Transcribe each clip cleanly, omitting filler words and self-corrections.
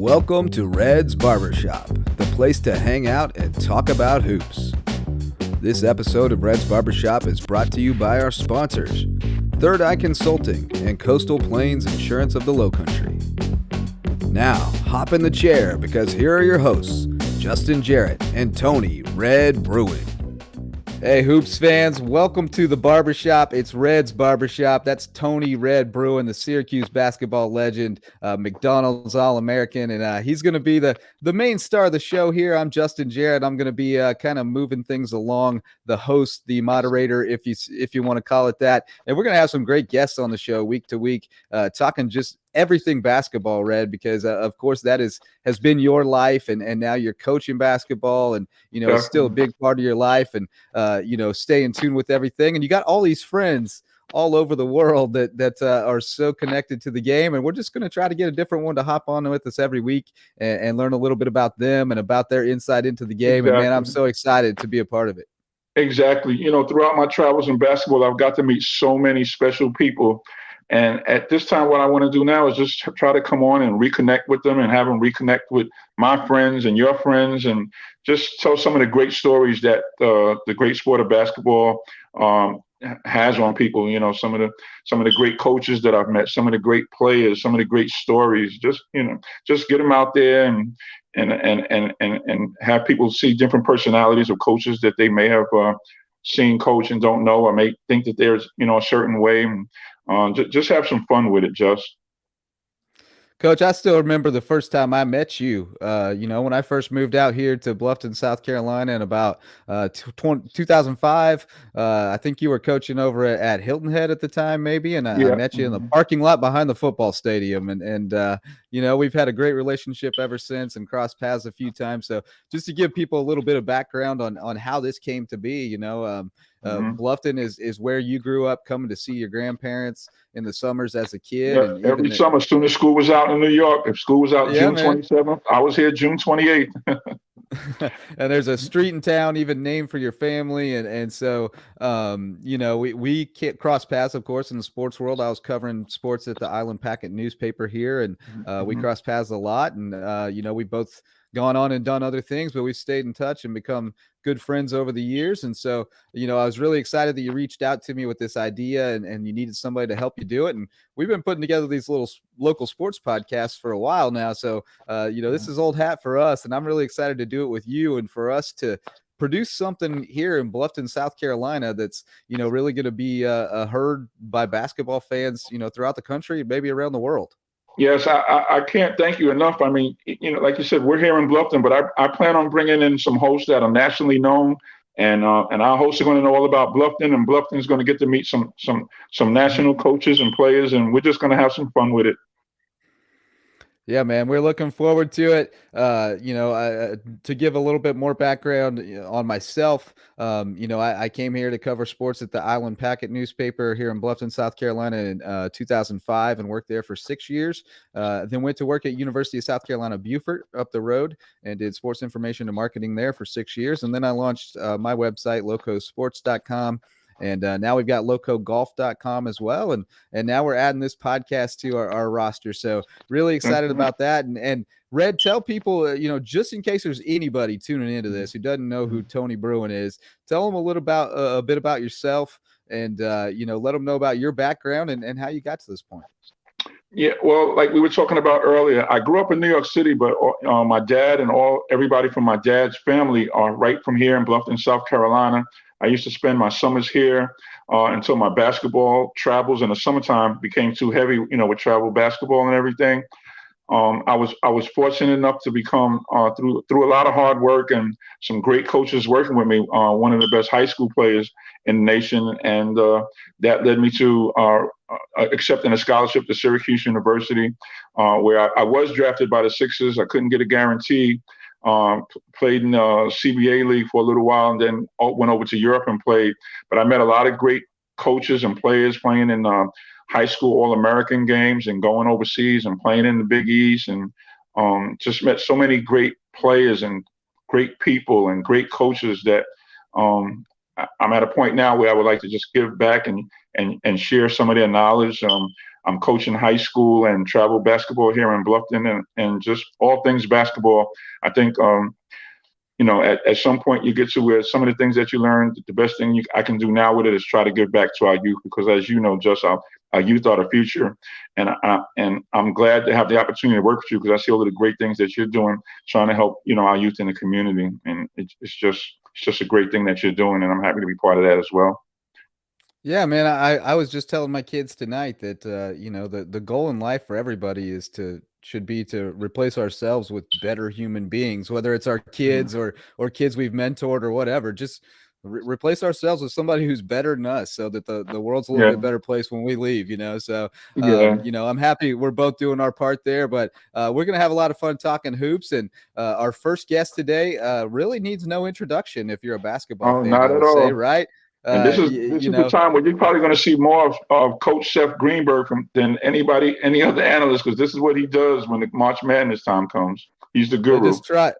Welcome to Red's Barbershop, the place to hang out and talk about hoops. This episode of Red's Barbershop is brought to you by our sponsors, Third Eye Consulting and Coastal Plains Insurance of the Lowcountry. Now, hop in the chair because here are your hosts, Justin Jarrett and Tony Red Brewing. Hey, Hoops fans, welcome to the Barbershop. It's Red's Barbershop. That's Tony Red Brewing, the Syracuse basketball legend, McDonald's All-American, and he's going to be the main star of the show here. I'm Justin Jarrett. I'm going to be kind of moving things along, the host, the moderator, if you want to call it that. And we're going to have some great guests on the show week to week, talking just everything basketball, Red, because of course that has been your life, and now you're coaching basketball, and it's still a big part of your life, and stay in tune with everything. And you got all these friends all over the world that are so connected to the game, and we're just going to try to get a different one to hop on with us every week and learn a little bit about them and about their insight into the game. Exactly. And man, I'm so excited to be a part of it. Exactly. Throughout my travels in basketball, I've got to meet so many special people. And at this time, what I want to do now is just try to come on and reconnect with them and have them reconnect with my friends and your friends, and just tell some of the great stories that the great sport of basketball has on people. Some of the great coaches that I've met, some of the great players, some of the great stories. Just get them out there and have people see different personalities of coaches that they may have seen coach and don't know, or may think that there's a certain way. And just have some fun with it, Just. Coach, I still remember the first time I met you. When I first moved out here to Bluffton, South Carolina in about 2005. I think you were coaching over at Hilton Head at the time, maybe, and I met you in the parking lot behind the football stadium. And we've had a great relationship ever since and crossed paths a few times. So just to give people a little bit of background on how this came to be, Bluffton is where you grew up, coming to see your grandparents in the summers as a kid. Yeah, and every summer, as soon as school was out in New York. If school was out June 27th, I was here June 28th. And there's a street in town even named for your family. And so, we can't cross paths, of course, in the sports world. I was covering sports at the Island Packet newspaper here, and we cross paths a lot. And, we both gone on and done other things, but we've stayed in touch and become good friends over the years. And so, I was really excited that you reached out to me with this idea, and you needed somebody to help you do it. And we've been putting together these little local sports podcasts for a while now. So, this is old hat for us, and I'm really excited to do it with you and for us to produce something here in Bluffton, South Carolina, that's, really going to be heard by basketball fans, throughout the country, maybe around the world. Yes, I can't thank you enough. I mean, like you said, we're here in Bluffton, but I plan on bringing in some hosts that are nationally known, and our hosts are going to know all about Bluffton, and Bluffton is going to get to meet some national coaches and players, and we're just going to have some fun with it. Yeah, man, we're looking forward to it. To give a little bit more background on myself, I came here to cover sports at the Island Packet newspaper here in Bluffton, South Carolina in 2005, and worked there for 6 years. Then went to work at University of South Carolina, Beaufort, up the road, and did sports information and marketing there for 6 years. And then I launched my website, locosports.com. And now we've got locogolf.com as well. And now we're adding this podcast to our roster. So really excited about that. And Red, tell people, just in case there's anybody tuning into this who doesn't know who Tony Brewing is, tell them a bit about yourself, and, let them know about your background and how you got to this point. Yeah, well, like we were talking about earlier, I grew up in New York City, but my dad and everybody from my dad's family are right from here in Bluffton, South Carolina. I used to spend my summers here until my basketball travels in the summertime became too heavy, with travel basketball and everything. I was fortunate enough to become through a lot of hard work and some great coaches working with me, one of the best high school players in the nation, and that led me to accepting a scholarship to Syracuse University, where I was drafted by the Sixers. I couldn't get a guarantee. Played in the CBA league for a little while, and then went over to Europe and played. But I met a lot of great coaches and players playing in high school All-American games and going overseas and playing in the Big East, and just met so many great players and great people and great coaches that I'm at a point now where I would like to just give back and share some of their knowledge I'm coaching high school and travel basketball here in Bluffton, and just all things basketball. I think at some point you get to where some of the things that you learned, the best thing I can do now with it is try to give back to our youth, because as you know, just our youth are the future. And I'm glad to have the opportunity to work with you, because I see all of the great things that you're doing, trying to help, our youth in the community. And it's just a great thing that you're doing. And I'm happy to be part of that as well. Yeah, man. I was just telling my kids tonight that the goal in life for everybody should be to replace ourselves with better human beings, whether it's our kids or kids we've mentored or whatever. Just replace ourselves with somebody who's better than us, so that the world's a little bit better place when we leave. So I'm happy we're both doing our part there. But we're gonna have a lot of fun talking hoops, and our first guest today really needs no introduction if you're a basketball fan. Not I at would say, all. right? And this is the time where you're probably going to see more of Coach Seth Greenberg than any other analyst, because this is what he does when the March Madness time comes. He's the guru. Just try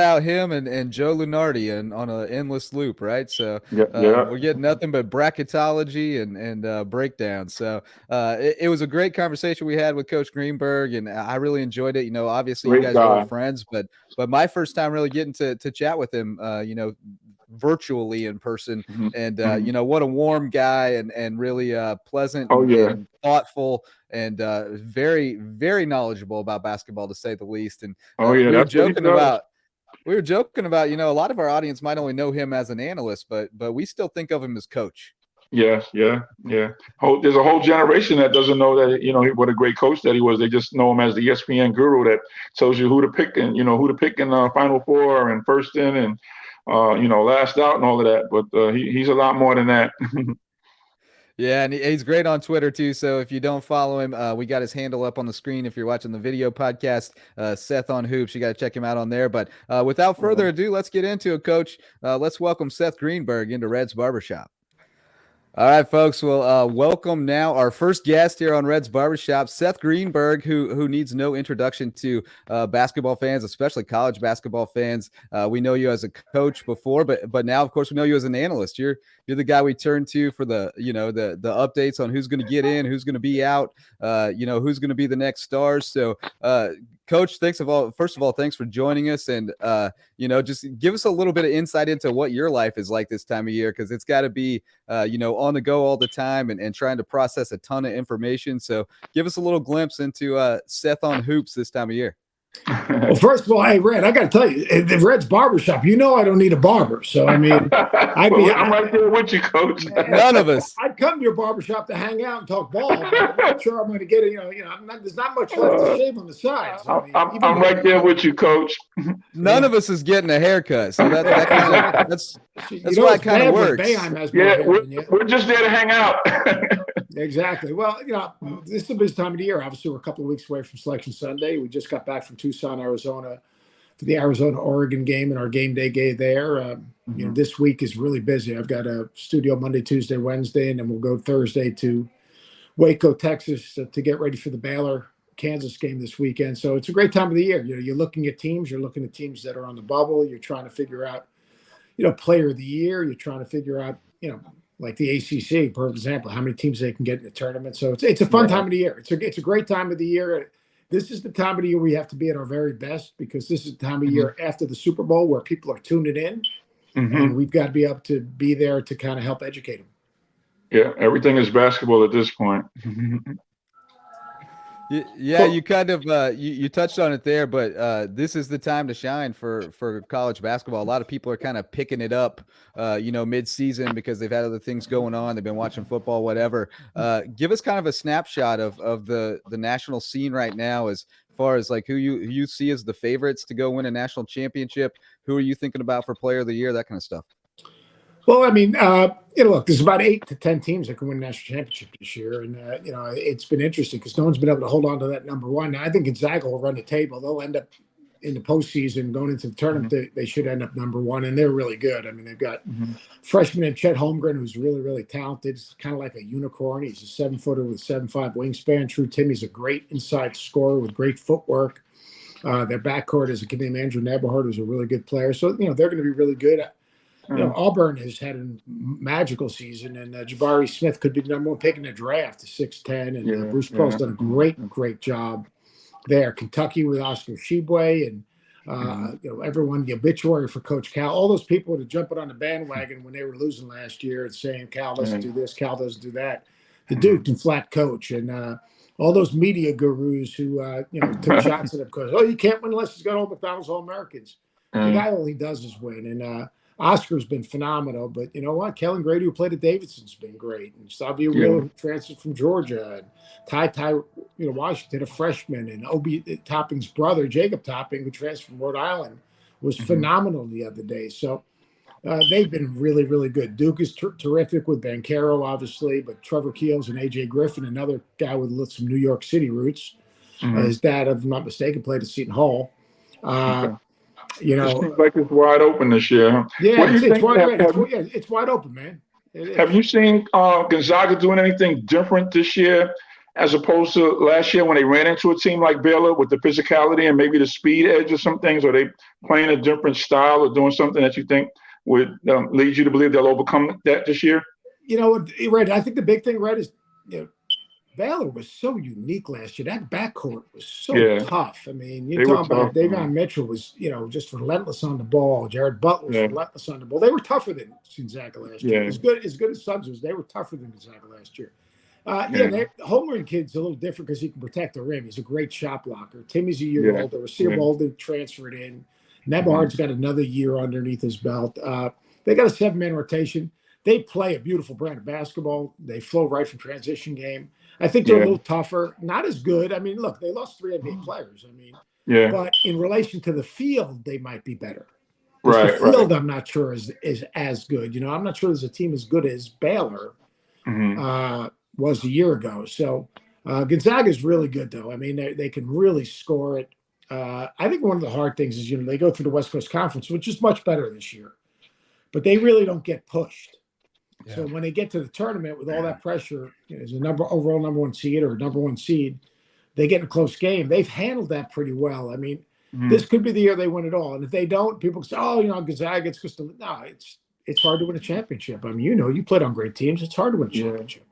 out him and Joe Lunardi and on an endless loop, right? So we're getting nothing but bracketology and breakdown. So it was a great conversation we had with Coach Greenberg, and I really enjoyed it. Obviously great you guys guy. are old friends, but my first time really getting to chat with him, virtually in person. And what a warm guy, and really pleasant and thoughtful, and very, very knowledgeable about basketball, to say the least. And we were joking about a lot of our audience might only know him as an analyst, but we still think of him as coach. Yeah. There's a whole generation that doesn't know that, what a great coach that he was. They just know him as the ESPN guru that tells you who to pick and, who to pick in Final Four and first in and, last out and all of that. But he's a lot more than that. Yeah, and he's great on Twitter too. So if you don't follow him, we got his handle up on the screen. If you're watching the video podcast, Seth on Hoops, you got to check him out on there. But without further ado, let's get into it, Coach. Let's welcome Seth Greenberg into Red's Barbershop. All right, folks. Well, welcome now our first guest here on Red's Barbershop, Seth Greenberg, who needs no introduction to basketball fans, especially college basketball fans. We know you as a coach before, but now, of course, we know you as an analyst. You're the guy we turn to for the updates on who's going to get in, who's going to be out, who's going to be the next stars. So, Coach, first of all, thanks for joining us, and just give us a little bit of insight into what your life is like this time of year, because it's got to be on the go all the time and trying to process a ton of information. So give us a little glimpse into Seth on Hoops this time of year. Well, first of all, hey, Red, I got to tell you, the Red's Barbershop, I don't need a barber. So, I mean, I'm right there with you, Coach. None of us. I'd come to your barbershop to hang out and talk ball, but I'm not sure I'm going to get it. There's not much left to shave on the sides. I'm right there with you, Coach. None of us is getting a haircut, so that's why it kind of works. We're just there to hang out. Exactly. Well, this is the busiest time of the year. Obviously, we're a couple of weeks away from Selection Sunday. We just got back from Tucson, Arizona, for the Arizona-Oregon game and our game day there. This week is really busy. I've got a studio Monday, Tuesday, Wednesday, and then we'll go Thursday to Waco, Texas, to get ready for the Baylor-Kansas game this weekend. So it's a great time of the year. You're looking at teams. You're looking at teams that are on the bubble. You're trying to figure out, player of the year. You're trying to figure out, like the ACC, for example, how many teams they can get in the tournament. So it's a fun time of the year. It's a great time of the year. This is the time of the year we have to be at our very best, because this is the time of year after the Super Bowl where people are tuning in, and we've got to be able to be there to kind of help educate them. Yeah, everything is basketball at this point. Yeah, you kind of you touched on it there, but this is the time to shine for college basketball. A lot of people are kind of picking it up, mid-season, because they've had other things going on. They've been watching football, whatever. Give us kind of a snapshot of the national scene right now, as far as like who you see as the favorites to go win a national championship. Who are you thinking about for player of the year, that kind of stuff? Well, I mean, look, there's about 8 to 10 teams that can win a national championship this year. And, it's been interesting because no one's been able to hold on to that number one. Now, I think Gonzaga will run the table. They'll end up in the postseason going into the tournament. They should end up number one, and they're really good. I mean, they've got freshman named Chet Holmgren, who's really, really talented. He's kind of like a unicorn. He's a 7-footer with 7'5" wingspan. True Timmy's a great inside scorer with great footwork. Their backcourt is a kid named Andrew Nebelhart, who's a really good player. So, they're going to be really good. Auburn has had a magical season, and Jabari Smith could be the number one pick in the draft, 6'10", and Bruce Pearl's done a great job there. Kentucky with Oscar Tshiebwe, and everyone, the obituary for Coach Cal, all those people that jumping on the bandwagon when they were losing last year and saying Cal doesn't do this, Cal doesn't do that. The dude can flat coach, and all those media gurus who took shots at him because you can't win unless he's got all McDonald's All-Americans. The guy, all he does is win, and Oscar's been phenomenal. But you know what? Kellen Grady, who played at Davidson's, been great, and Savio Wheeler, who transferred from Georgia, and Ty Washington, a freshman, and Obi Topping's brother, Jacob Topping, who transferred from Rhode Island, was phenomenal the other day. So they've been really, really good. Duke is terrific with Banchero, obviously, but Trevor Keels and A.J. Griffin, another guy with some New York City roots. His dad, if I'm not mistaken, played at Seton Hall. It seems like it's wide open this year. Huh? Yeah, it's wide open, man. Have you seen Gonzaga doing anything different this year as opposed to last year when they ran into a team like Baylor with the physicality and maybe the speed edge or some things? Are they playing a different style or doing something that you think would lead you to believe they'll overcome that this year? Red, I think the big thing, Red, is Baylor was so unique last year. That backcourt was so tough. I mean, you're talking about Davion Mitchell was, just relentless on the ball. Jared Butler was relentless on the ball. They were tougher than Gonzaga last year. As good as Suggs was, they were tougher than Gonzaga last year. Holmgren kid's a little different because he can protect the rim. He's a great shot blocker. Timmy's a year older. Rasir Bolden transferred in. Nebahard's got another year underneath his belt. They got a 7-man rotation. They play a beautiful brand of basketball. They flow right from transition game. I think they're a little tougher, not as good. I mean, look, they lost 3 NBA players. I mean, but in relation to the field, they might be better. The field, I'm not sure is as good. I'm not sure there's a team as good as Baylor was a year ago. So Gonzaga is really good, though. I mean, they can really score it. I think one of the hard things is, they go through the West Coast Conference, which is much better this year, but they really don't get pushed. Yeah. So when they get to the tournament with all that pressure, as a overall number 1 seed or number 1 seed, they get in a close game. They've handled that pretty well. I mean, this could be the year they win it all. And if they don't, people say, Gonzaga, it's just no, it's hard to win a championship. I mean, you played on great teams. It's hard to win a championship.